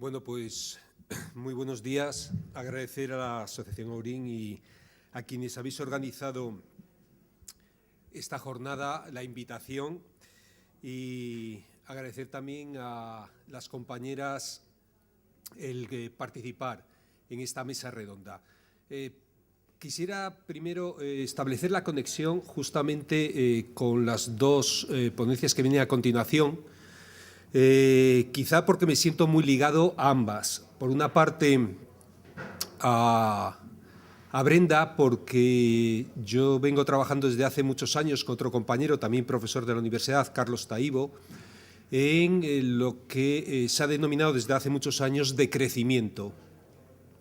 Bueno, pues muy buenos días. Agradecer a la Asociación Aurín y a quienes habéis organizado esta jornada la invitación y agradecer también a las compañeras el participar en esta mesa redonda. Quisiera primero establecer la conexión justamente con las dos ponencias que vienen a continuación. Quizá porque me siento muy ligado a ambas. Por una parte, a Brenda, porque yo vengo trabajando desde hace muchos años con otro compañero, también profesor de la universidad, Carlos Taibo, en lo que se ha denominado desde hace muchos años de crecimiento.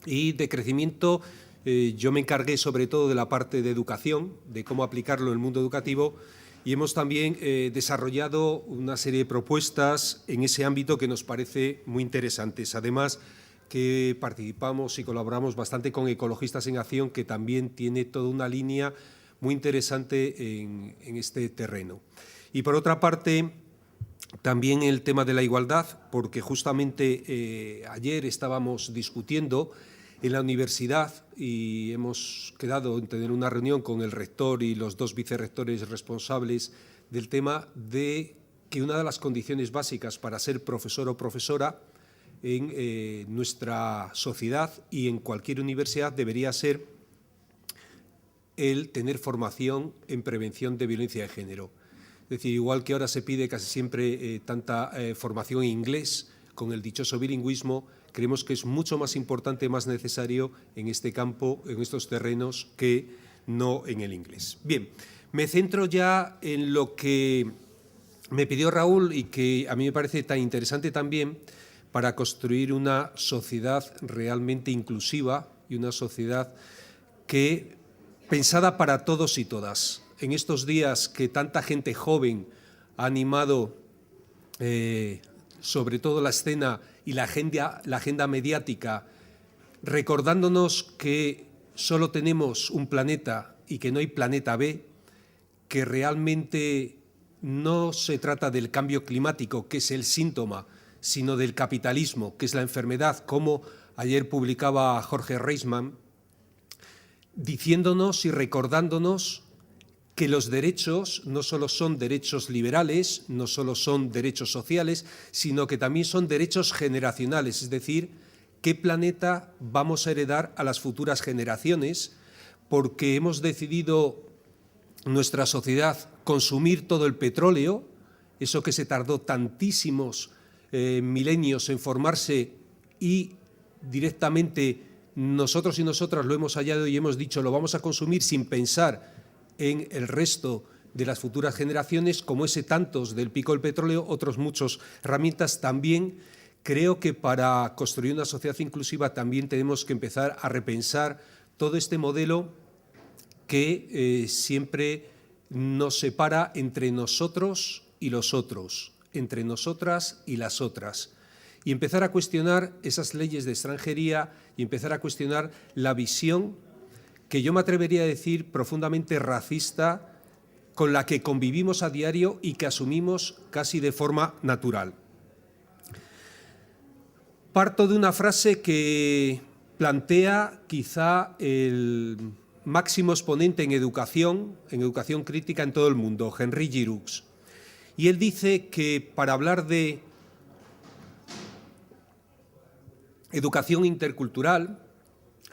Y de crecimiento yo me encargué sobre todo de la parte de educación, de cómo aplicarlo en el mundo educativo, y hemos también desarrollado una serie de propuestas en ese ámbito que nos parece muy interesantes. Además, que participamos y colaboramos bastante con Ecologistas en Acción, que también tiene toda una línea muy interesante en este terreno. Y por otra parte, también el tema de la igualdad, porque justamente ayer estábamos discutiendo en la universidad y hemos quedado en tener una reunión con el rector y los dos vicerrectores responsables del tema de que una de las condiciones básicas para ser profesor o profesora en nuestra sociedad y en cualquier universidad debería ser el tener formación en prevención de violencia de género. Es decir, igual que ahora se pide casi siempre tanta formación en inglés con el dichoso bilingüismo, creemos que es mucho más importante, más necesario en este campo, en estos terrenos, que no en el inglés. Bien, me centro ya en lo que me pidió Raúl y que a mí me parece tan interesante también para construir una sociedad realmente inclusiva y una sociedad que pensada para todos y todas. En estos días que tanta gente joven ha animado sobre todo la escena y la agenda mediática, recordándonos que solo tenemos un planeta y que no hay planeta B, que realmente no se trata del cambio climático, que es el síntoma, sino del capitalismo, que es la enfermedad, como ayer publicaba Jorge Reisman, diciéndonos y recordándonos que los derechos no solo son derechos liberales, no solo son derechos sociales, sino que también son derechos generacionales, es decir, qué planeta vamos a heredar a las futuras generaciones, porque hemos decidido nuestra sociedad consumir todo el petróleo, eso que se tardó tantísimos milenios en formarse y directamente nosotros y nosotras lo hemos hallado y hemos dicho lo vamos a consumir sin pensar en el resto de las futuras generaciones, como ese tantos del pico del petróleo, otros muchos herramientas. También creo que para construir una sociedad inclusiva también tenemos que empezar a repensar todo este modelo que siempre nos separa entre nosotros y los otros, entre nosotras y las otras, y empezar a cuestionar esas leyes de extranjería y empezar a cuestionar la visión que yo me atrevería a decir profundamente racista con la que convivimos a diario y que asumimos casi de forma natural. Parto de una frase que plantea quizá el máximo exponente en educación crítica en todo el mundo, Henri Giroux. Y él dice que para hablar de educación intercultural,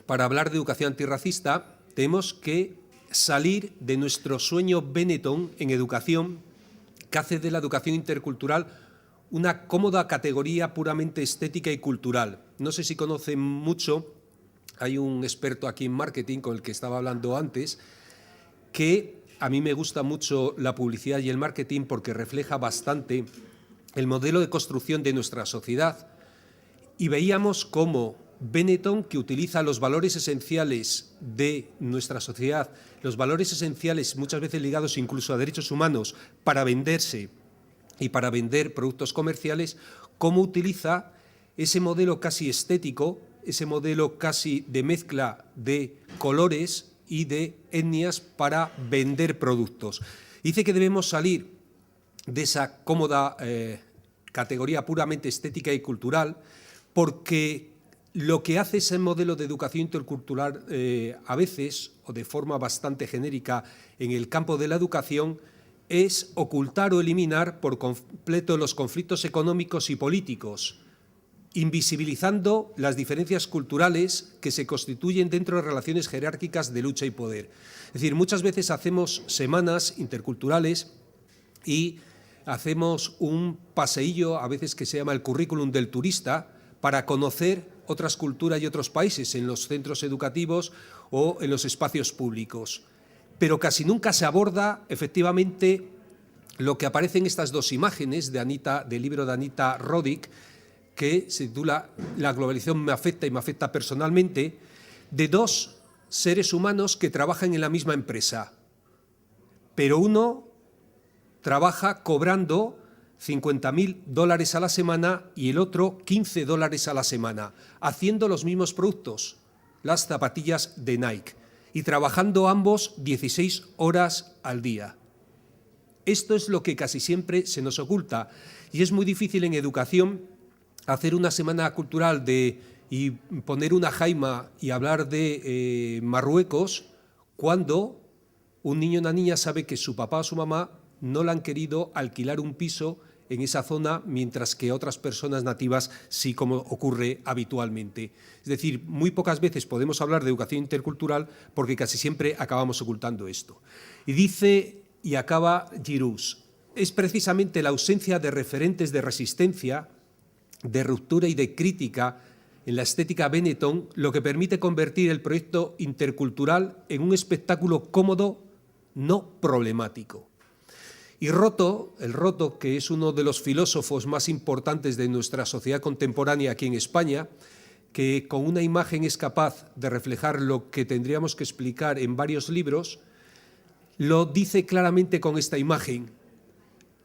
para hablar de educación antirracista, tenemos que salir de nuestro sueño Benetton en educación, que hace de la educación intercultural una cómoda categoría puramente estética y cultural. No sé si conocen mucho, hay un experto aquí en marketing con el que estaba hablando antes, que a mí me gusta mucho la publicidad y el marketing porque refleja bastante el modelo de construcción de nuestra sociedad. Y veíamos cómo Benetton, que utiliza los valores esenciales de nuestra sociedad, los valores esenciales muchas veces ligados incluso a derechos humanos para venderse y para vender productos comerciales, cómo utiliza ese modelo casi estético, ese modelo casi de mezcla de colores y de etnias para vender productos. Dice que debemos salir de esa cómoda categoría puramente estética y cultural porque lo que hace ese modelo de educación intercultural a veces, o de forma bastante genérica en el campo de la educación, es ocultar o eliminar por completo los conflictos económicos y políticos, invisibilizando las diferencias culturales que se constituyen dentro de relaciones jerárquicas de lucha y poder. Es decir, muchas veces hacemos semanas interculturales y hacemos un paseillo, a veces que se llama el currículum del turista, para conocer otras culturas y otros países en los centros educativos o en los espacios públicos. Pero casi nunca se aborda efectivamente lo que aparece en estas dos imágenes del libro de Anita Roddick, que se titula La globalización me afecta y me afecta personalmente, de dos seres humanos que trabajan en la misma empresa, pero uno trabaja cobrando $50.000 a la semana y el otro $15 a la semana, haciendo los mismos productos, las zapatillas de Nike, y trabajando ambos 16 horas al día. Esto es lo que casi siempre se nos oculta y es muy difícil en educación hacer una semana cultural y poner una jaima y hablar de Marruecos cuando un niño o una niña sabe que su papá o su mamá no le han querido alquilar un piso en esa zona, mientras que otras personas nativas sí, como ocurre habitualmente. Es decir, muy pocas veces podemos hablar de educación intercultural porque casi siempre acabamos ocultando esto. Y dice, y acaba Giroux, es precisamente la ausencia de referentes de resistencia, de ruptura y de crítica en la estética Benetton lo que permite convertir el proyecto intercultural en un espectáculo cómodo, no problemático. Y el Roto, que es uno de los filósofos más importantes de nuestra sociedad contemporánea aquí en España, que con una imagen es capaz de reflejar lo que tendríamos que explicar en varios libros, lo dice claramente con esta imagen.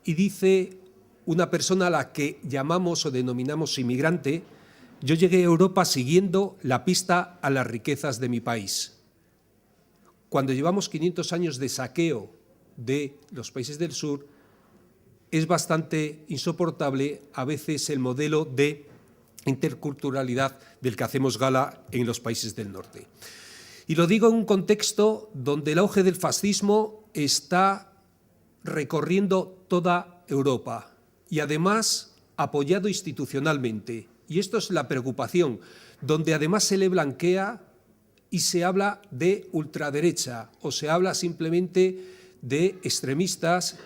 Y dice una persona a la que llamamos o denominamos inmigrante: yo llegué a Europa siguiendo la pista a las riquezas de mi país. Cuando llevamos 500 años de saqueo de los países del sur, es bastante insoportable a veces el modelo de interculturalidad del que hacemos gala en los países del norte. Y lo digo en un contexto donde el auge del fascismo está recorriendo toda Europa y además apoyado institucionalmente. Y esto es la preocupación, donde además se le blanquea y se habla de ultraderecha o se habla simplemente de extremistas,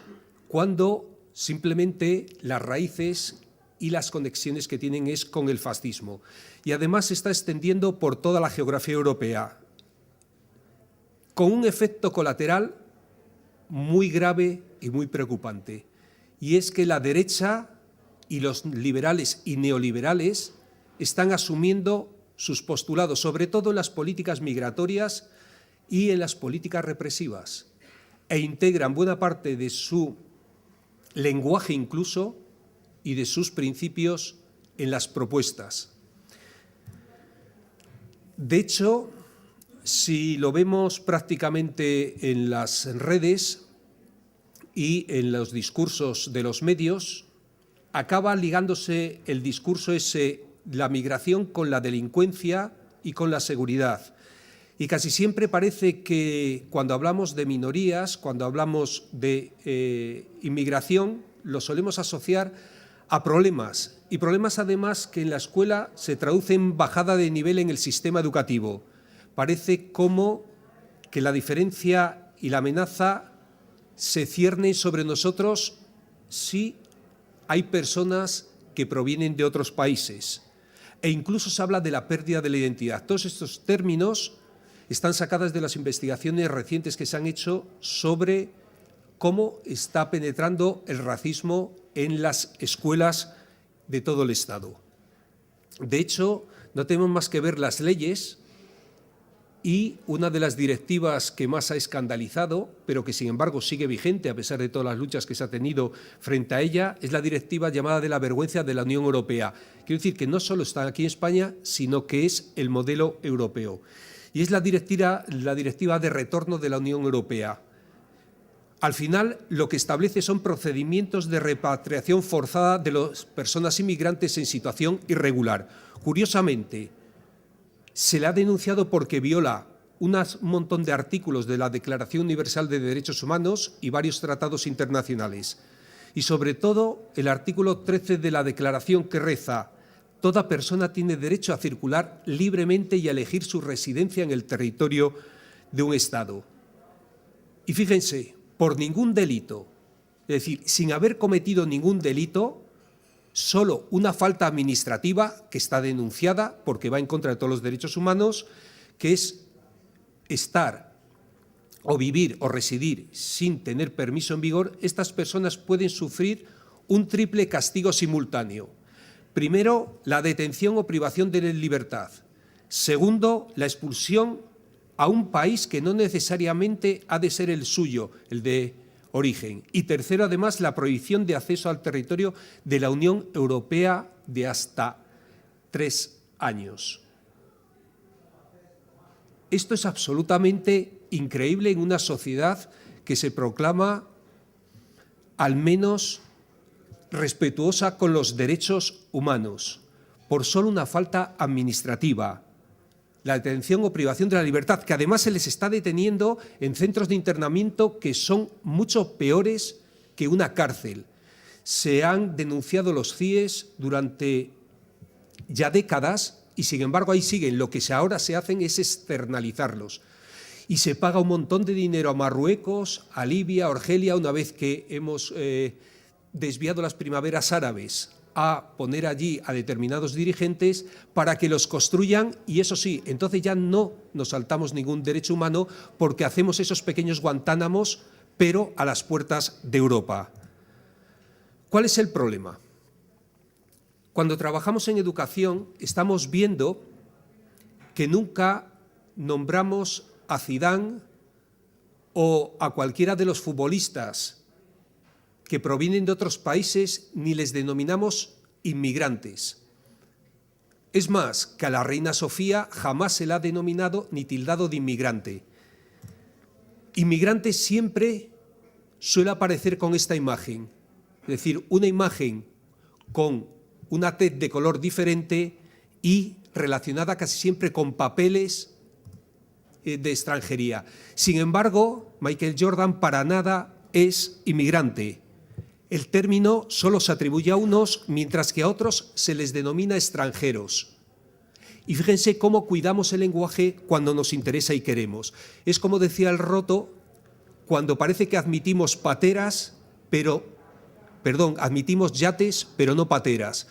cuando simplemente las raíces y las conexiones que tienen es con el fascismo. Y además se está extendiendo por toda la geografía europea, con un efecto colateral muy grave y muy preocupante. Y es que la derecha y los liberales y neoliberales están asumiendo sus postulados, sobre todo en las políticas migratorias y en las políticas represivas, e integran buena parte de su lenguaje incluso y de sus principios en las propuestas. De hecho, si lo vemos prácticamente en las redes y en los discursos de los medios, acaba ligándose el discurso ese, la migración, con la delincuencia y con la seguridad. Y casi siempre parece que cuando hablamos de minorías, cuando hablamos de inmigración, lo solemos asociar a problemas. Y problemas además que en la escuela se traducen en bajada de nivel en el sistema educativo. Parece como que la diferencia y la amenaza se ciernen sobre nosotros si hay personas que provienen de otros países. E incluso se habla de la pérdida de la identidad. Todos estos términos están sacadas de las investigaciones recientes que se han hecho sobre cómo está penetrando el racismo en las escuelas de todo el Estado. De hecho, no tenemos más que ver las leyes, y una de las directivas que más ha escandalizado, pero que sin embargo sigue vigente a pesar de todas las luchas que se ha tenido frente a ella, es la directiva llamada de la vergüenza de la Unión Europea. Quiero decir que no solo está aquí en España, sino que es el modelo europeo. Y es la directiva de retorno de la Unión Europea. Al final, lo que establece son procedimientos de repatriación forzada de las personas inmigrantes en situación irregular, Curiosamente, se le ha denunciado porque viola un montón de artículos de la Declaración Universal de Derechos Humanos y varios tratados internacionales. Y sobre todo el artículo 13 de la Declaración, que reza: toda persona tiene derecho a circular libremente y a elegir su residencia en el territorio de un Estado. Y fíjense, por ningún delito, es decir, sin haber cometido ningún delito, solo una falta administrativa que está denunciada porque va en contra de todos los derechos humanos, que es estar o vivir o residir sin tener permiso en vigor. Estas personas pueden sufrir un triple castigo simultáneo. Primero, la detención o privación de libertad. Segundo, la expulsión a un país que no necesariamente ha de ser el suyo, el de origen. Y tercero, además, la prohibición de acceso al territorio de la Unión Europea de hasta 3 años. Esto es absolutamente increíble en una sociedad que se proclama al menos respetuosa con los derechos humanos, por solo una falta administrativa, la detención o privación de la libertad, que además se les está deteniendo en centros de internamiento que son mucho peores que una cárcel. Se han denunciado los CIES durante ya décadas y, sin embargo, ahí siguen. Lo que ahora se hacen es externalizarlos. Y se paga un montón de dinero a Marruecos, a Libia, a Argelia, una vez que hemos desviado las primaveras árabes a poner allí a determinados dirigentes para que los construyan, y eso sí, entonces ya no nos saltamos ningún derecho humano porque hacemos esos pequeños Guantánamos, pero a las puertas de Europa. ¿Cuál es el problema? Cuando trabajamos en educación estamos viendo que nunca nombramos a Zidane o a cualquiera de los futbolistas que provienen de otros países, ni les denominamos inmigrantes. Es más, que a la reina Sofía jamás se la ha denominado ni tildado de inmigrante. Inmigrante siempre suele aparecer con esta imagen, es decir, una imagen con una tez de color diferente y relacionada casi siempre con papeles de extranjería. Sin embargo, Michael Jordan para nada es inmigrante. El término solo se atribuye a unos, mientras que a otros se les denomina extranjeros. Y fíjense cómo cuidamos el lenguaje cuando nos interesa y queremos. Es como decía el Roto, cuando parece que admitimos admitimos yates, pero no pateras,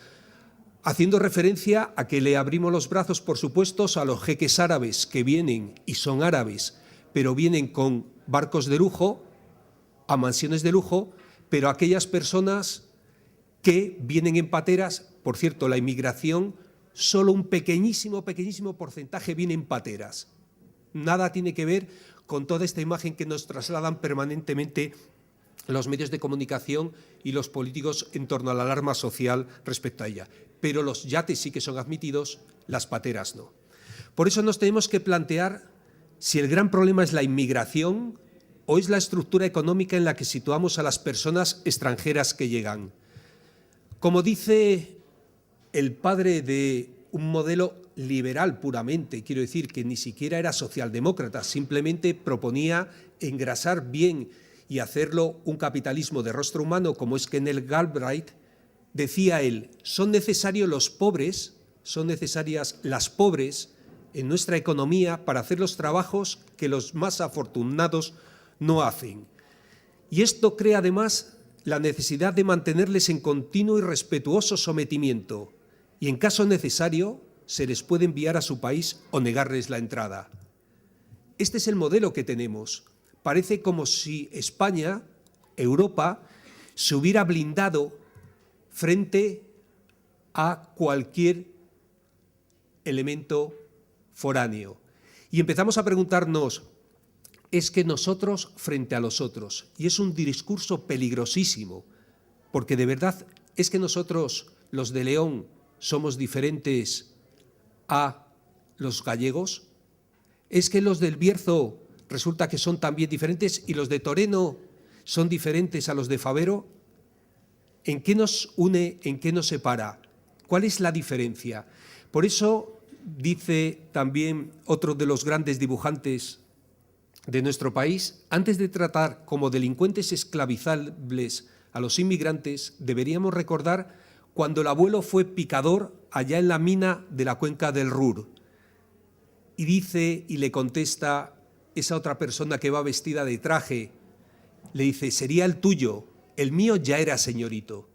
haciendo referencia a que le abrimos los brazos, por supuesto, a los jeques árabes que vienen, y son árabes, pero vienen con barcos de lujo, a mansiones de lujo, pero aquellas personas que vienen en pateras, por cierto, la inmigración, solo un pequeñísimo porcentaje viene en pateras. Nada tiene que ver con toda esta imagen que nos trasladan permanentemente los medios de comunicación y los políticos en torno a la alarma social respecto a ella. Pero los yates sí que son admitidos, las pateras no. Por eso nos tenemos que plantear si el gran problema es la inmigración o es la estructura económica en la que situamos a las personas extranjeras que llegan. Como dice el padre de un modelo liberal puramente, quiero decir que ni siquiera era socialdemócrata, simplemente proponía engrasar bien y hacerlo un capitalismo de rostro humano, como es Kenneth Galbraith, decía él: son necesarios los pobres, son necesarias las pobres en nuestra economía para hacer los trabajos que los más afortunados no hacen. Y esto crea además la necesidad de mantenerles en continuo y respetuoso sometimiento, y en caso necesario se les puede enviar a su país o negarles la entrada. Este es el modelo que tenemos. Parece como si España, Europa, se hubiera blindado frente a cualquier elemento foráneo. Y empezamos a preguntarnos, ¿es que nosotros frente a los otros? Y es un discurso peligrosísimo, porque de verdad es que nosotros, los de León, somos diferentes a los gallegos. ¿Es que los del Bierzo resulta que son también diferentes y los de Toreno son diferentes a los de Fabero? ¿En qué nos une, en qué nos separa? ¿Cuál es la diferencia? Por eso dice también otro de los grandes dibujantes de nuestro país, antes de tratar como delincuentes esclavizables a los inmigrantes, deberíamos recordar cuando el abuelo fue picador allá en la mina de la cuenca del Ruhr. Y dice, y le contesta esa otra persona que va vestida de traje, le dice, sería el tuyo, el mío ya era señorito.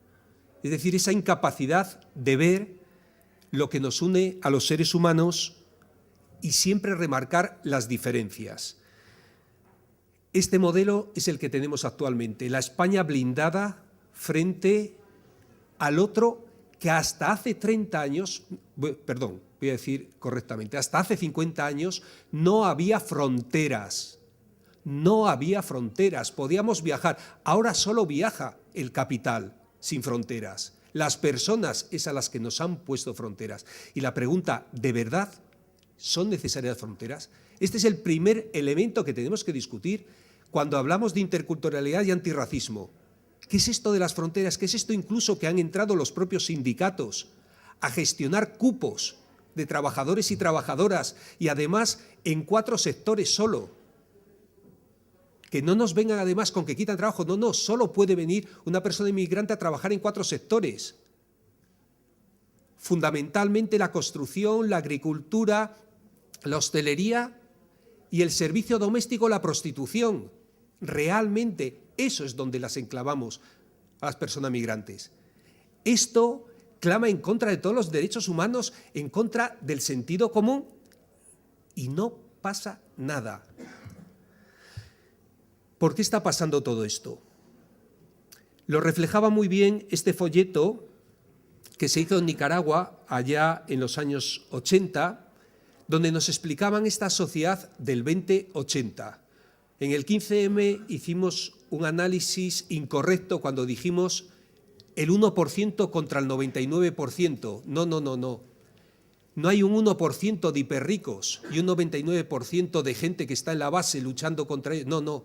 Es decir, esa incapacidad de ver lo que nos une a los seres humanos y siempre remarcar las diferencias. Este modelo es el que tenemos actualmente, la España blindada frente al otro que hasta hace 30 años, perdón, voy a decir correctamente, hasta hace 50 años no había fronteras. No había fronteras, podíamos viajar. Ahora solo viaja el capital sin fronteras. Las personas es a las que nos han puesto fronteras. Y la pregunta, ¿de verdad son necesarias fronteras? Este es el primer elemento que tenemos que discutir cuando hablamos de interculturalidad y antirracismo. ¿Qué es esto de las fronteras? ¿Qué es esto incluso que han entrado los propios sindicatos a gestionar cupos de trabajadores y trabajadoras y además en 4 sectores solo? Que no nos vengan además con que quitan trabajo. No, no, solo puede venir una persona inmigrante a trabajar en 4 sectores. Fundamentalmente la construcción, la agricultura, la hostelería y el servicio doméstico, la prostitución. Realmente eso es donde las enclavamos a las personas migrantes. Esto clama en contra de todos los derechos humanos, en contra del sentido común y no pasa nada. ¿Por qué está pasando todo esto? Lo reflejaba muy bien este folleto que se hizo en Nicaragua allá en los años 80, donde nos explicaban esta sociedad del 2080. En el 15M hicimos un análisis incorrecto cuando dijimos el 1% contra el 99%. No, no, no, no. No hay un 1% de hiperricos y un 99% de gente que está en la base luchando contra ellos. No, no.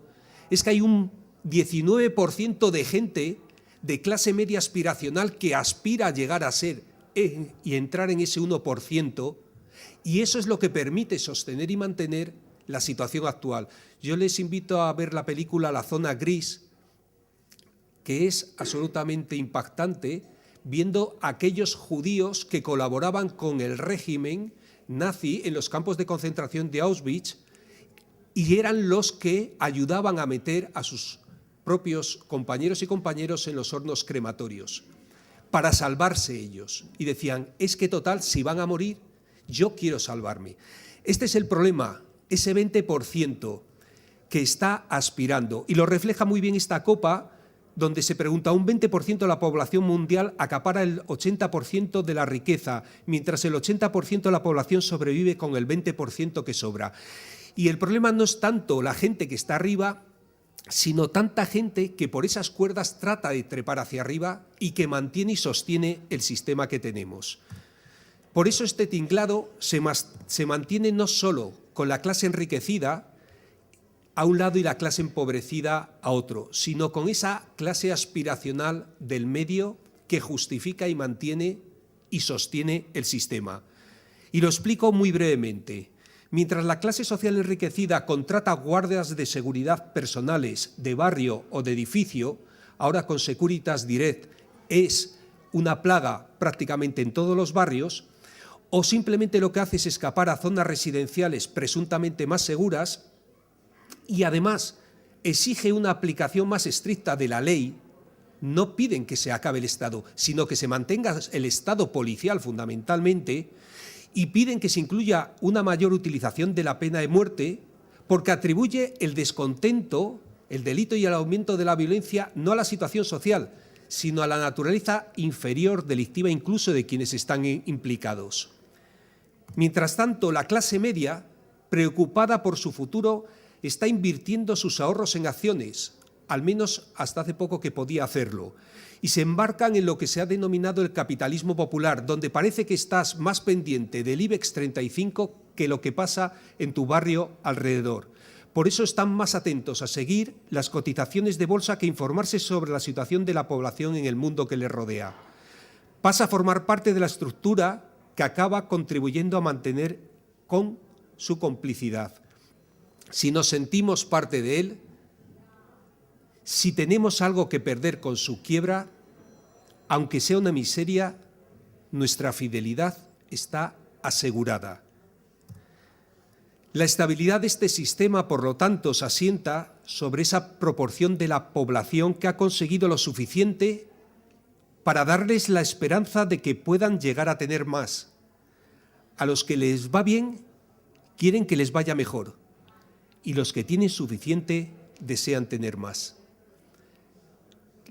Es que hay un 19% de gente de clase media aspiracional que aspira a llegar a ser y entrar en ese 1%, y eso es lo que permite sostener y mantener la situación actual. Yo les invito a ver la película La Zona Gris, que es absolutamente impactante, viendo a aquellos judíos que colaboraban con el régimen nazi en los campos de concentración de Auschwitz, y eran los que ayudaban a meter a sus propios compañeros y compañeros en los hornos crematorios para salvarse ellos. Y decían, es que total, si van a morir, yo quiero salvarme. Este es el problema, ese 20% que está aspirando. Y lo refleja muy bien esta copa, donde se pregunta, un 20% de la población mundial acapara el 80% de la riqueza, mientras el 80% de la población sobrevive con el 20% que sobra. Y el problema no es tanto la gente que está arriba, sino tanta gente que por esas cuerdas trata de trepar hacia arriba y que mantiene y sostiene el sistema que tenemos. Por eso este tinglado se mantiene no solo con la clase enriquecida a un lado y la clase empobrecida a otro, sino con esa clase aspiracional del medio que justifica y mantiene y sostiene el sistema. Y lo explico muy brevemente. Mientras la clase social enriquecida contrata guardias de seguridad personales de barrio o de edificio, ahora con Securitas Direct es una plaga prácticamente en todos los barrios, o simplemente lo que hace es escapar a zonas residenciales presuntamente más seguras y además exige una aplicación más estricta de la ley, no piden que se acabe el Estado, sino que se mantenga el Estado policial fundamentalmente, y piden que se incluya una mayor utilización de la pena de muerte porque atribuye el descontento, el delito y el aumento de la violencia no a la situación social, sino a la naturaleza inferior delictiva incluso de quienes están implicados. Mientras tanto, la clase media, preocupada por su futuro, está invirtiendo sus ahorros en acciones, al menos hasta hace poco que podía hacerlo, y se embarcan en lo que se ha denominado el capitalismo popular, donde parece que estás más pendiente del IBEX 35 que lo que pasa en tu barrio alrededor. Por eso están más atentos a seguir las cotizaciones de bolsa que informarse sobre la situación de la población en el mundo que les rodea. pasa a formar parte de la estructura que acaba contribuyendo a mantener con su complicidad. Si nos sentimos parte de él, si tenemos algo que perder con su quiebra, aunque sea una miseria, nuestra fidelidad está asegurada. La estabilidad de este sistema, por lo tanto, se asienta sobre esa proporción de la población que ha conseguido lo suficiente para darles la esperanza de que puedan llegar a tener más. A los que les va bien, quieren que les vaya mejor, y los que tienen suficiente desean tener más.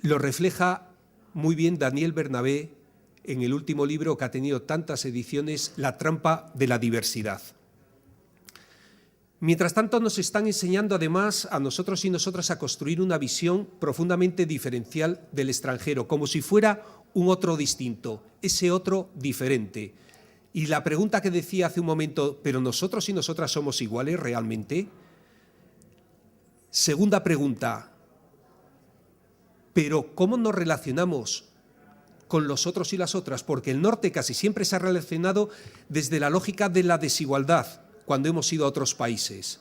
Lo refleja muy bien Daniel Bernabé en el último libro que ha tenido tantas ediciones, La trampa de la diversidad. Mientras tanto, nos están enseñando además a nosotros y nosotras a construir una visión profundamente diferencial del extranjero, como si fuera un otro distinto, ese otro diferente. Y la pregunta que decía hace un momento, ¿pero nosotros y nosotras somos iguales realmente? Segunda pregunta, ¿pero cómo nos relacionamos con los otros y las otras? Porque el norte casi siempre se ha relacionado desde la lógica de la desigualdad, cuando hemos ido a otros países.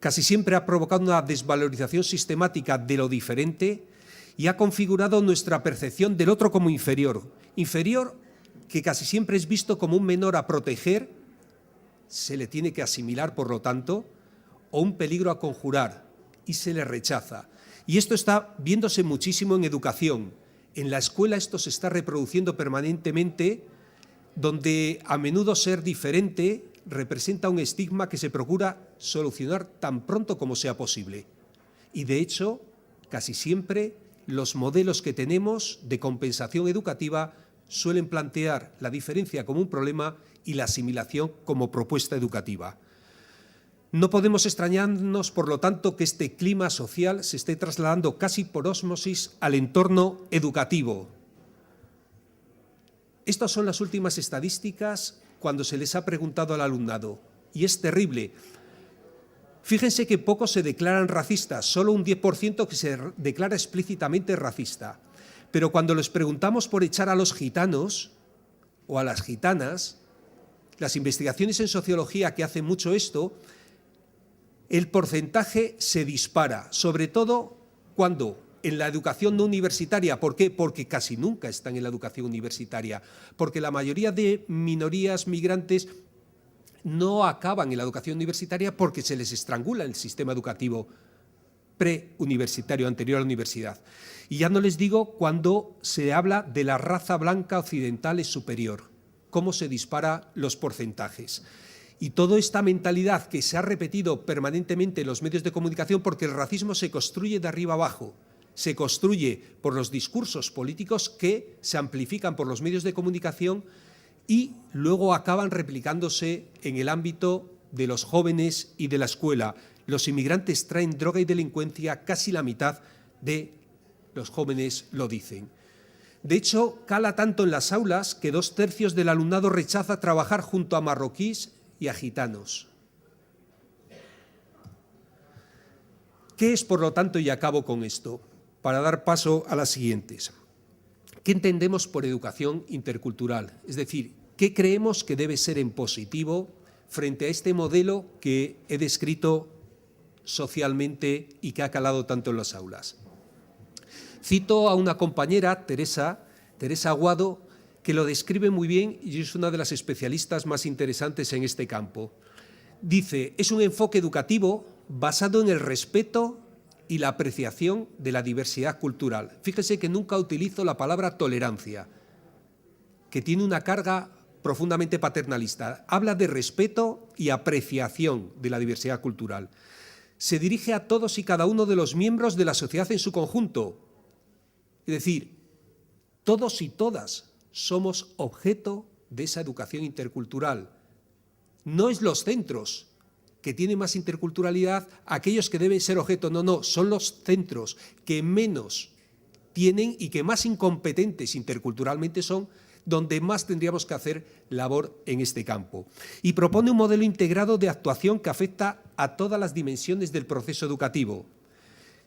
Casi siempre ha provocado una desvalorización sistemática de lo diferente y ha configurado nuestra percepción del otro como inferior. Inferior que casi siempre es visto como un menor a proteger, se le tiene que asimilar, por lo tanto, o un peligro a conjurar, y se le rechaza. Y esto está viéndose muchísimo en educación. En la escuela esto se está reproduciendo permanentemente, donde a menudo ser diferente representa un estigma que se procura solucionar tan pronto como sea posible. Y de hecho, casi siempre los modelos que tenemos de compensación educativa suelen plantear la diferencia como un problema y la asimilación como propuesta educativa. No podemos extrañarnos, por lo tanto, que este clima social se esté trasladando casi por ósmosis al entorno educativo. Estas son las últimas estadísticas cuando se les ha preguntado al alumnado, y es terrible. Fíjense que pocos se declaran racistas, solo un 10% que se declara explícitamente racista. Pero cuando les preguntamos por echar a los gitanos o a las gitanas, las investigaciones en sociología que hacen mucho esto, el porcentaje se dispara, sobre todo cuando en la educación no universitaria. ¿Por qué? Porque casi nunca están en la educación universitaria, porque la mayoría de minorías migrantes no acaban en la educación universitaria porque se les estrangula el sistema educativo preuniversitario anterior a la universidad. Y ya no les digo cuando se habla de la raza blanca occidental es superior, cómo se disparan los porcentajes. Y toda esta mentalidad que se ha repetido permanentemente en los medios de comunicación, porque el racismo se construye de arriba abajo, se construye por los discursos políticos que se amplifican por los medios de comunicación y luego acaban replicándose en el ámbito de los jóvenes y de la escuela. Los inmigrantes traen droga y delincuencia, casi la mitad de los jóvenes lo dicen. De hecho, cala tanto en las aulas que 2/3 del alumnado rechaza trabajar junto a marroquíes y a gitanos. ¿Qué es, por lo tanto, y acabo con esto, para dar paso a las siguientes? ¿Qué entendemos por educación intercultural? Es decir, ¿qué creemos que debe ser en positivo frente a este modelo que he descrito socialmente y que ha calado tanto en las aulas? Cito a una compañera, Teresa Aguado, que lo describe muy bien y es una de las especialistas más interesantes en este campo. Dice, es un enfoque educativo basado en el respeto y la apreciación de la diversidad cultural. Fíjese que nunca utilizo la palabra tolerancia, que tiene una carga profundamente paternalista. Habla de respeto y apreciación de la diversidad cultural. Se dirige a todos y cada uno de los miembros de la sociedad en su conjunto. Es decir, todos y todas somos objeto de esa educación intercultural. No es los centros que tienen más interculturalidad aquellos que deben ser objeto, no, son los centros que menos tienen y que más incompetentes interculturalmente son, donde más tendríamos que hacer labor en este campo. Y propone un modelo integrado de actuación que afecta a todas las dimensiones del proceso educativo.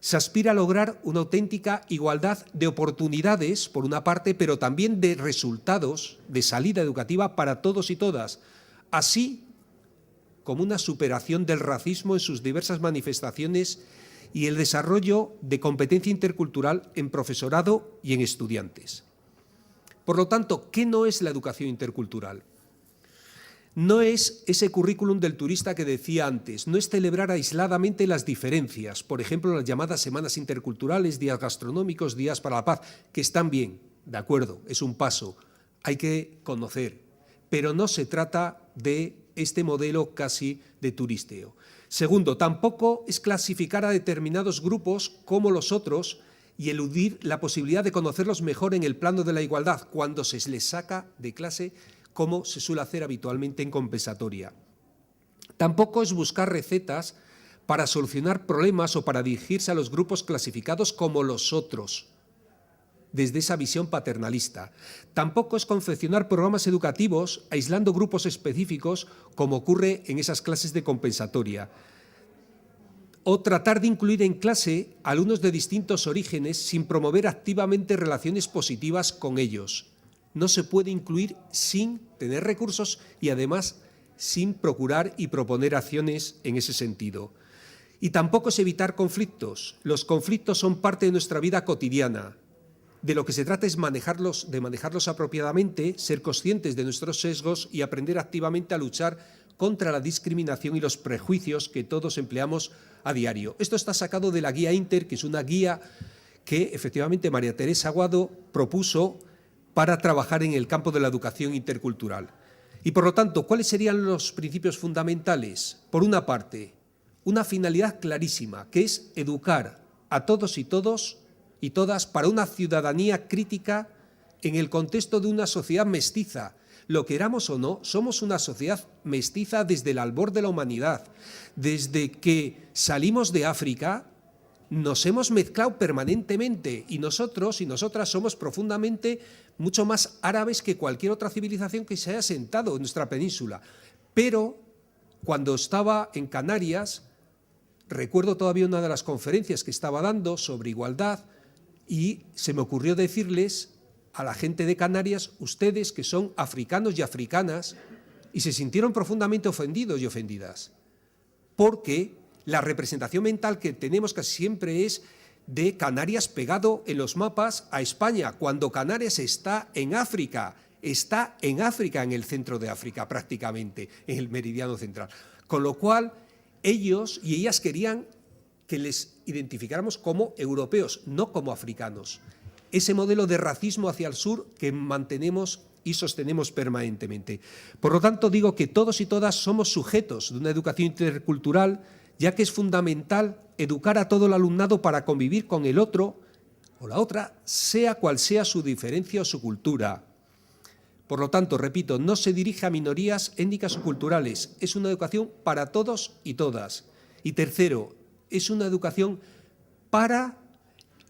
Se aspira a lograr una auténtica igualdad de oportunidades, por una parte, pero también de resultados, de salida educativa para todos y todas, así como una superación del racismo en sus diversas manifestaciones y el desarrollo de competencia intercultural en profesorado y en estudiantes. Por lo tanto, ¿qué no es la educación intercultural? No es ese currículum del turista que decía antes, no es celebrar aisladamente las diferencias, por ejemplo, las llamadas semanas interculturales, días gastronómicos, días para la paz, que están bien, de acuerdo, es un paso, hay que conocer, pero no se trata de este modelo casi de turisteo. Segundo, tampoco es clasificar a determinados grupos como los otros y eludir la posibilidad de conocerlos mejor en el plano de la igualdad, cuando se les saca de clase como se suele hacer habitualmente en compensatoria. Tampoco es buscar recetas para solucionar problemas o para dirigirse a los grupos clasificados como los otros, desde esa visión paternalista. Tampoco es confeccionar programas educativos aislando grupos específicos, como ocurre en esas clases de compensatoria. O tratar de incluir en clase alumnos de distintos orígenes sin promover activamente relaciones positivas con ellos. No se puede incluir sin tener recursos y además sin procurar y proponer acciones en ese sentido. Y tampoco es evitar conflictos. Los conflictos son parte de nuestra vida cotidiana. De lo que se trata es de manejarlos apropiadamente, ser conscientes de nuestros sesgos y aprender activamente a luchar contra la discriminación y los prejuicios que todos empleamos a diario. Esto está sacado de la guía Inter, que es una guía que efectivamente María Teresa Aguado propuso para trabajar en el campo de la educación intercultural. Y, por lo tanto, ¿cuáles serían los principios fundamentales? Por una parte, una finalidad clarísima, que es educar a todos y todas para una ciudadanía crítica en el contexto de una sociedad mestiza. Lo queramos o no, somos una sociedad mestiza desde el albor de la humanidad. Desde que salimos de África, nos hemos mezclado permanentemente y nosotros y nosotras somos profundamente mucho más árabes que cualquier otra civilización que se haya sentado en nuestra península. Pero cuando estaba en Canarias, recuerdo todavía una de las conferencias que estaba dando sobre igualdad y se me ocurrió decirles a la gente de Canarias, ustedes que son africanos y africanas, y se sintieron profundamente ofendidos y ofendidas, porque la representación mental que tenemos casi siempre es de Canarias pegado en los mapas a España, cuando Canarias está en África, en el centro de África prácticamente, en el meridiano central. Con lo cual, ellos y ellas querían que les identificáramos como europeos, no como africanos. Ese modelo de racismo hacia el sur que mantenemos y sostenemos permanentemente. Por lo tanto, digo que todos y todas somos sujetos de una educación intercultural, ya que es fundamental educar a todo el alumnado para convivir con el otro o la otra, sea cual sea su diferencia o su cultura. Por lo tanto, repito, no se dirige a minorías étnicas o culturales, es una educación para todos y todas. Y tercero, es una educación para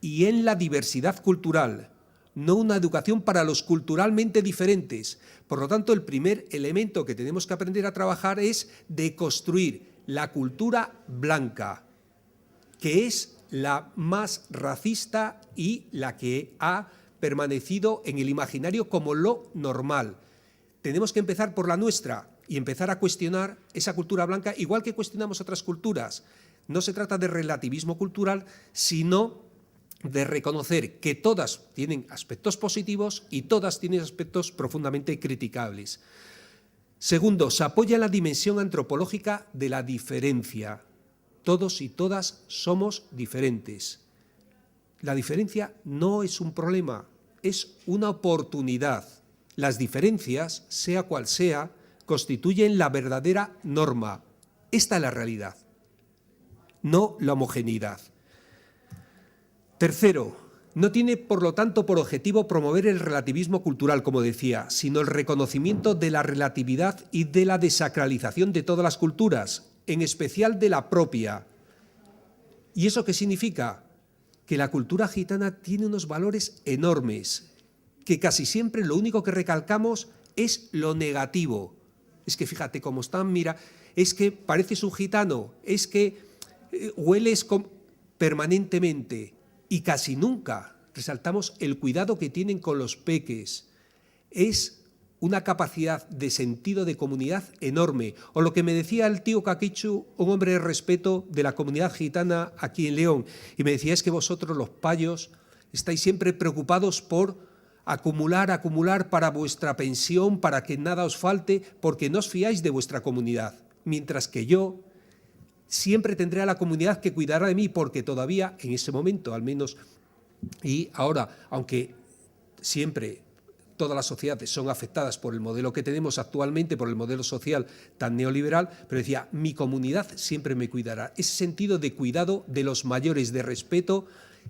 y en la diversidad cultural, no una educación para los culturalmente diferentes. Por lo tanto, el primer elemento que tenemos que aprender a trabajar es deconstruir la cultura blanca, que es la más racista y la que ha permanecido en el imaginario como lo normal. Tenemos que empezar por la nuestra y empezar a cuestionar esa cultura blanca, igual que cuestionamos otras culturas. No se trata de relativismo cultural, sino de reconocer que todas tienen aspectos positivos y todas tienen aspectos profundamente criticables. Segundo, se apoya la dimensión antropológica de la diferencia. Todos y todas somos diferentes. La diferencia no es un problema, es una oportunidad. Las diferencias, sea cual sea, constituyen la verdadera norma. Esta es la realidad, no la homogeneidad. Tercero, no tiene, por lo tanto, por objetivo promover el relativismo cultural, como decía, sino el reconocimiento de la relatividad y de la desacralización de todas las culturas, en especial de la propia. ¿Y eso qué significa? Que la cultura gitana tiene unos valores enormes, que casi siempre lo único que recalcamos es lo negativo. Es que fíjate cómo están, mira, es que pareces un gitano, es que hueles como... permanentemente y casi nunca resaltamos el cuidado que tienen con los peques. Es una capacidad de sentido de comunidad enorme. O lo que me decía el tío Caquichu, un hombre de respeto de la comunidad gitana aquí en León, y me decía, es que vosotros los payos estáis siempre preocupados por acumular para vuestra pensión, para que nada os falte, porque no os fiáis de vuestra comunidad. Mientras que yo siempre tendré a la comunidad que cuidará de mí, porque todavía, en ese momento al menos, y ahora, aunque siempre todas las sociedades son afectadas por el modelo que tenemos actualmente, por el modelo social tan neoliberal, pero decía, mi comunidad siempre me cuidará. Ese sentido de cuidado de los mayores, de respeto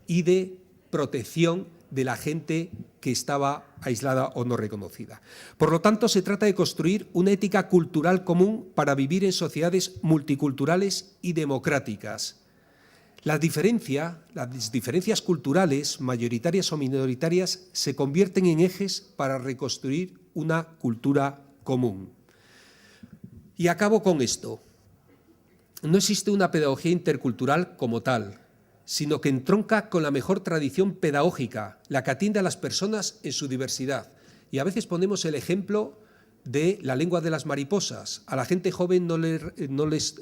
y de protección de la gente que estaba aislada o no reconocida. Por lo tanto, se trata de construir una ética cultural común para vivir en sociedades multiculturales y democráticas. Las diferencias culturales, mayoritarias o minoritarias, se convierten en ejes para reconstruir una cultura común. Y acabo con esto. No existe una pedagogía intercultural como tal, sino que entronca con la mejor tradición pedagógica, la que atiende a las personas en su diversidad. Y a veces ponemos el ejemplo de la lengua de las mariposas. A la gente joven no les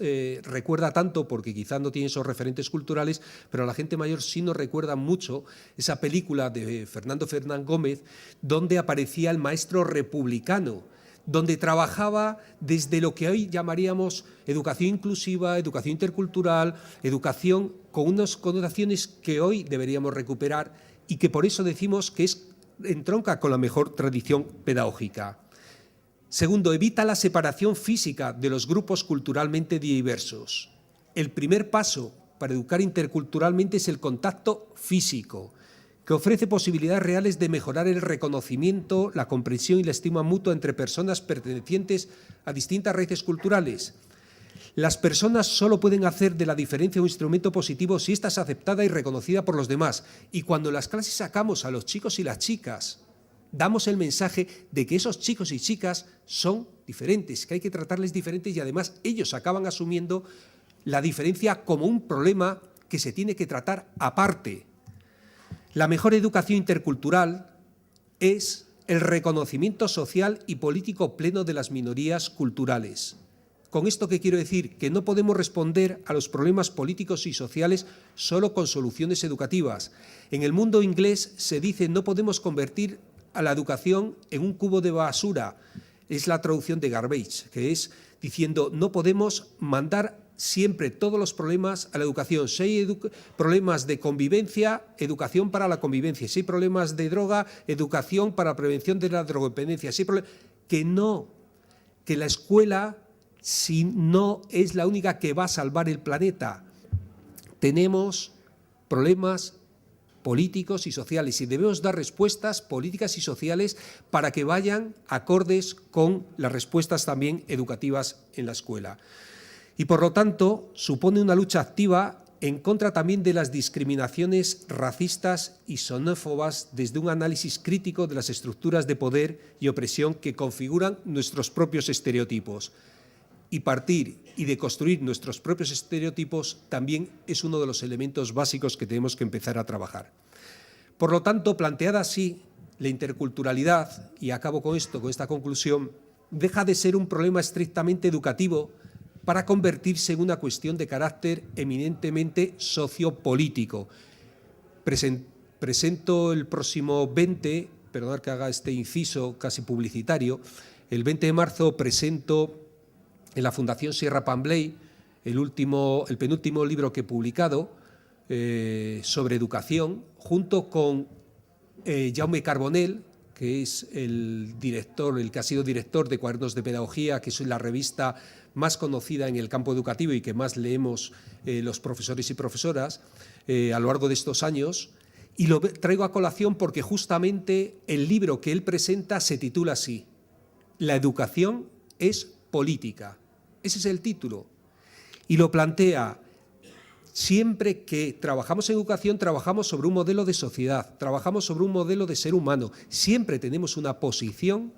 recuerda tanto porque quizás no tienen esos referentes culturales, pero a la gente mayor sí nos recuerda mucho esa película de Fernando Fernán Gómez donde aparecía el maestro republicano, donde trabajaba desde lo que hoy llamaríamos educación inclusiva, educación intercultural, educación con unas connotaciones que hoy deberíamos recuperar y que por eso decimos que entronca con la mejor tradición pedagógica. Segundo, evita la separación física de los grupos culturalmente diversos. El primer paso para educar interculturalmente es el contacto físico, que ofrece posibilidades reales de mejorar el reconocimiento, la comprensión y la estima mutua entre personas pertenecientes a distintas raíces culturales. Las personas solo pueden hacer de la diferencia un instrumento positivo si ésta es aceptada y reconocida por los demás. Y cuando en las clases sacamos a los chicos y las chicas, damos el mensaje de que esos chicos y chicas son diferentes, que hay que tratarles diferentes y además ellos acaban asumiendo la diferencia como un problema que se tiene que tratar aparte. La mejor educación intercultural es el reconocimiento social y político pleno de las minorías culturales. ¿Con esto qué quiero decir? Que no podemos responder a los problemas políticos y sociales solo con soluciones educativas. En el mundo inglés se dice no podemos convertir a la educación en un cubo de basura. Es la traducción de garbage, que es diciendo no podemos mandar siempre todos los problemas a la educación. Si hay problemas de convivencia, educación para la convivencia. Si hay problemas de droga, educación para la prevención de la drogodependencia. Si hay que la escuela, si no es la única que va a salvar el planeta, tenemos problemas políticos y sociales y debemos dar respuestas políticas y sociales para que vayan acordes con las respuestas también educativas en la escuela. Y por lo tanto supone una lucha activa en contra también de las discriminaciones racistas y xenófobas desde un análisis crítico de las estructuras de poder y opresión que configuran nuestros propios estereotipos. Y partir y deconstruir nuestros propios estereotipos también es uno de los elementos básicos que tenemos que empezar a trabajar. Por lo tanto, planteada así, la interculturalidad, y acabo con esto, con esta conclusión, deja de ser un problema estrictamente educativo para convertirse en una cuestión de carácter eminentemente sociopolítico. Presento el próximo 20, perdonad que haga este inciso casi publicitario, el 20 de marzo presento en la Fundación Sierra Pambley el penúltimo libro que he publicado sobre educación, junto con Jaume Carbonell, que es el que ha sido director de Cuadernos de Pedagogía, que es la revista más conocida en el campo educativo y que más leemos los profesores y profesoras a lo largo de estos años. Y lo traigo a colación porque justamente el libro que él presenta se titula así: La educación es política. Ese es el título. Y lo plantea: siempre que trabajamos en educación, trabajamos sobre un modelo de sociedad, trabajamos sobre un modelo de ser humano. Siempre tenemos una posición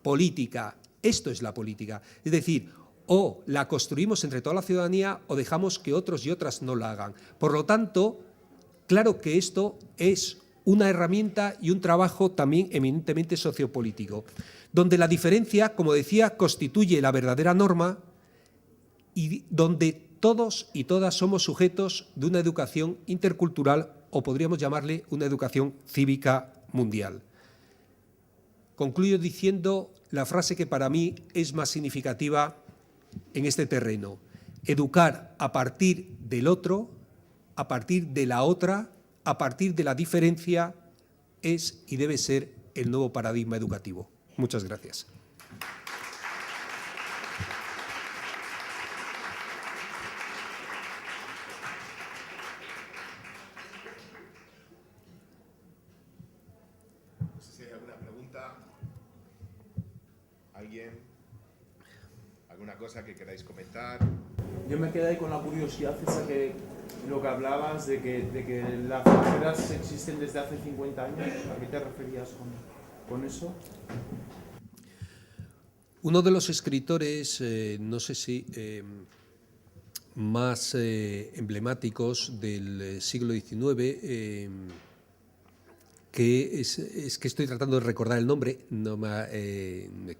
política. Esto es la política. Es decir, o la construimos entre toda la ciudadanía o dejamos que otros y otras no la hagan. Por lo tanto, claro que esto es una herramienta y un trabajo también eminentemente sociopolítico, donde la diferencia, como decía, constituye la verdadera norma y donde todos y todas somos sujetos de una educación intercultural o podríamos llamarle una educación cívica mundial. Concluyo diciendo la frase que para mí es más significativa en este terreno: educar a partir del otro, a partir de la otra, a partir de la diferencia, es y debe ser el nuevo paradigma educativo. Muchas gracias. No sé si hay alguna pregunta. ¿Alguien? ¿Alguna cosa que queráis comentar? Yo me quedé ahí con la curiosidad esa que lo que hablabas de que las fronteras existen desde hace 50 años. ¿A qué te referías con eso? Uno de los escritores, no sé si más emblemáticos del siglo XIX, que es que estoy tratando de recordar el nombre,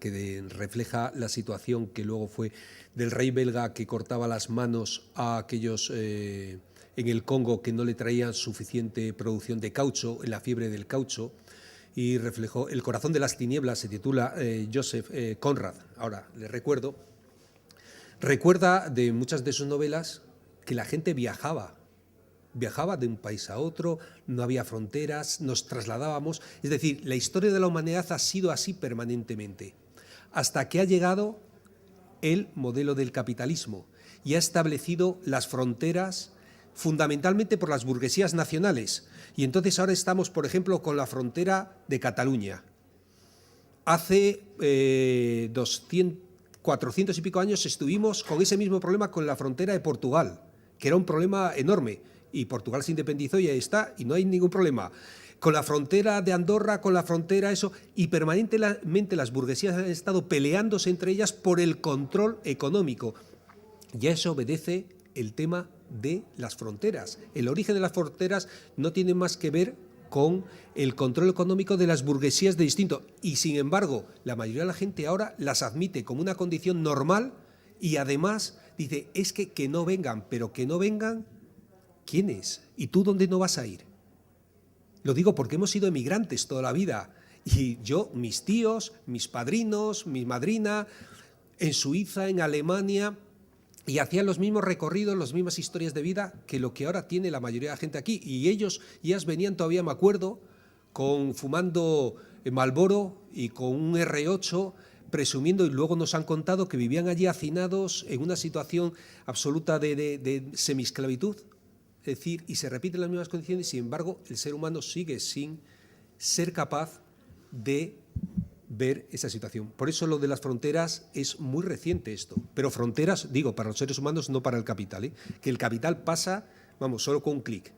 que refleja la situación que luego fue del rey belga que cortaba las manos a aquellos en el Congo que no le traían suficiente producción de caucho, en la fiebre del caucho, y reflejó El corazón de las tinieblas, se titula Joseph Conrad, ahora le recuerdo. Recuerda de muchas de sus novelas que la gente viajaba de un país a otro, no había fronteras, nos trasladábamos. Es decir, la historia de la humanidad ha sido así permanentemente, hasta que ha llegado el modelo del capitalismo y ha establecido las fronteras fundamentalmente por las burguesías nacionales. Y entonces ahora estamos, por ejemplo, con la frontera de Cataluña. Hace 400 y pico años estuvimos con ese mismo problema con la frontera de Portugal, que era un problema enorme. Y Portugal se independizó y ahí está, y no hay ningún problema. Con la frontera de Andorra, con la frontera eso, y permanentemente las burguesías han estado peleándose entre ellas por el control económico. Y a eso obedece el tema de las fronteras. El origen de las fronteras no tiene más que ver con el control económico de las burguesías de distinto. Y sin embargo, la mayoría de la gente ahora las admite como una condición normal y además dice, es que no vengan, pero que no vengan, ¿quiénes? ¿Y tú dónde no vas a ir? Lo digo porque hemos sido emigrantes toda la vida. Y yo, mis tíos, mis padrinos, mi madrina, en Suiza, en Alemania, y hacían los mismos recorridos, las mismas historias de vida que lo que ahora tiene la mayoría de la gente aquí. Y ellos venían todavía, me acuerdo, fumando Marlboro y con un R8, presumiendo, y luego nos han contado que vivían allí hacinados en una situación absoluta de semiesclavitud. Es decir, y se repiten las mismas condiciones, sin embargo, el ser humano sigue sin ser capaz de ver esa situación. Por eso lo de las fronteras es muy reciente esto. Pero fronteras, digo, para los seres humanos, no para el capital, que el capital pasa, vamos, solo con un clic.